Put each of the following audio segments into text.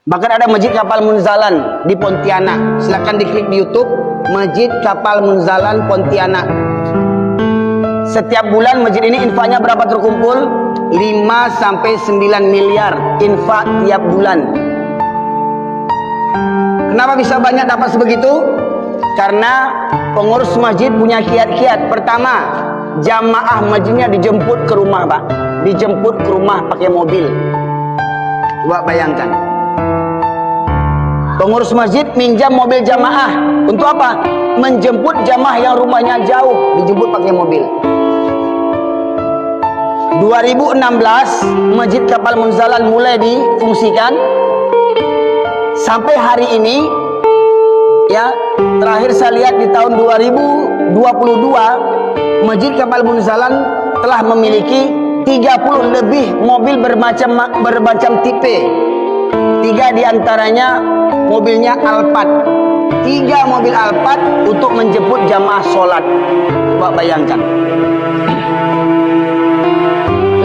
Bahkan ada Masjid Kapal Munzalan di Pontianak. Silahkan diklik di YouTube, Masjid Kapal Munzalan Pontianak. Setiap bulan masjid ini infaknya berapa terkumpul? 5 sampai 9 miliar infak tiap bulan. Kenapa bisa banyak dapat sebegitu? Karena pengurus masjid punya kiat-kiat. Pertama, jamaah masjidnya dijemput ke rumah, Pak. Dijemput ke rumah pakai mobil. Coba bayangkan. Pengurus masjid minjam mobil jamaah. Untuk apa? Menjemput jamaah yang rumahnya jauh, dijemput pakai mobil. 2016 Masjid Kapal Munzalan mulai difungsikan. Sampai hari ini, ya, terakhir saya lihat di tahun 2022, Masjid Kapal Munzalan telah memiliki 30 lebih mobil bermacam tipe. 3 diantaranya mobilnya Alphard. 3 mobil Alphard untuk menjemput jamaah sholat. Coba bayangkan.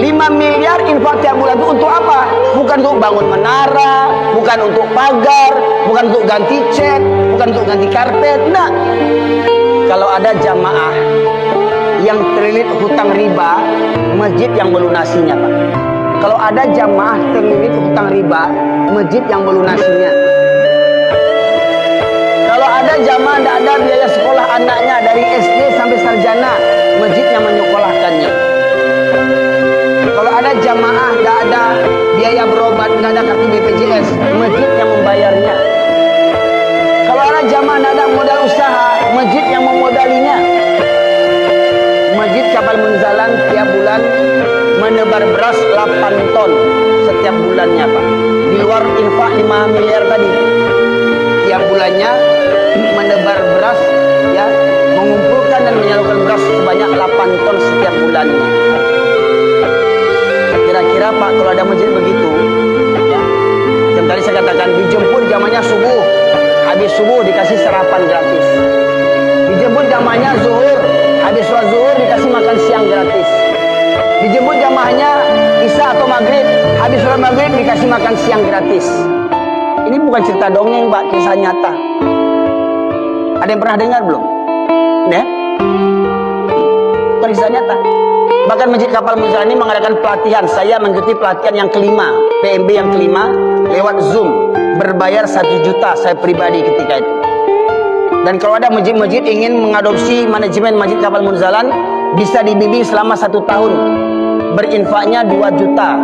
5 miliar infak tiap bulan itu untuk apa? Bukan untuk bangun menara, bukan untuk pagar, bukan untuk ganti cat, bukan untuk ganti karpet. Nah, kalau ada jamaah yang terlilit hutang riba, masjid yang melunasinya, Pak. Kalau ada jamaah terlilit hutang riba, masjid yang melunasinya. Kalau ada jamaah tidak ada biaya sekolah anaknya dari SD sampai sarjana, masjid yang menyekolahkannya. Kalau ada jamaah tidak ada biaya berobat, tidak ada kartu BPJS, masjid yang membayarnya. Kalau ada jamaah tidak ada modal usaha, masjid yang memodalinya. Masjid Kapal Munzalan tiap bulan menebar beras 8 ton setiap bulannya, Pak. Di luar infak 5 miliar tadi, tiap bulannya menebar beras, ya, mengumpulkan dan menyalurkan beras sebanyak 8 ton setiap bulannya. Kira-kira, Pak, kalau ada masjid begitu, ya, yang tadi saya katakan, dijemput jamanya subuh, habis subuh dikasih sarapan gratis. Dijemput jamanya zuhur, habis sholat zuhur dikasih makan siang gratis. Dijemput jamaahnya isya atau maghrib, habis sholat maghrib dikasih makan siang gratis. Ini bukan cerita dongeng, Pak, kisah nyata. Ada yang pernah dengar belum? Ya? Bukan kisah nyata. Bahkan Masjid Kapal Munzalan ini mengadakan pelatihan. Saya mengikuti pelatihan yang kelima, PMB yang kelima, lewat Zoom. Berbayar 1 juta saya pribadi ketika itu. Dan kalau ada masjid-masjid ingin mengadopsi manajemen Masjid Kapal Munzalan, bisa dibimbing selama 1 tahun. Berinfaknya 2 juta.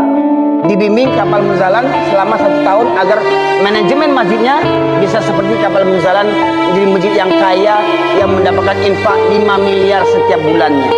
Dibimbing Kapal Munzalan selama 1 tahun agar manajemen masjidnya bisa seperti Kapal Munzalan, menjadi masjid yang kaya, yang mendapatkan infak 5 miliar setiap bulannya.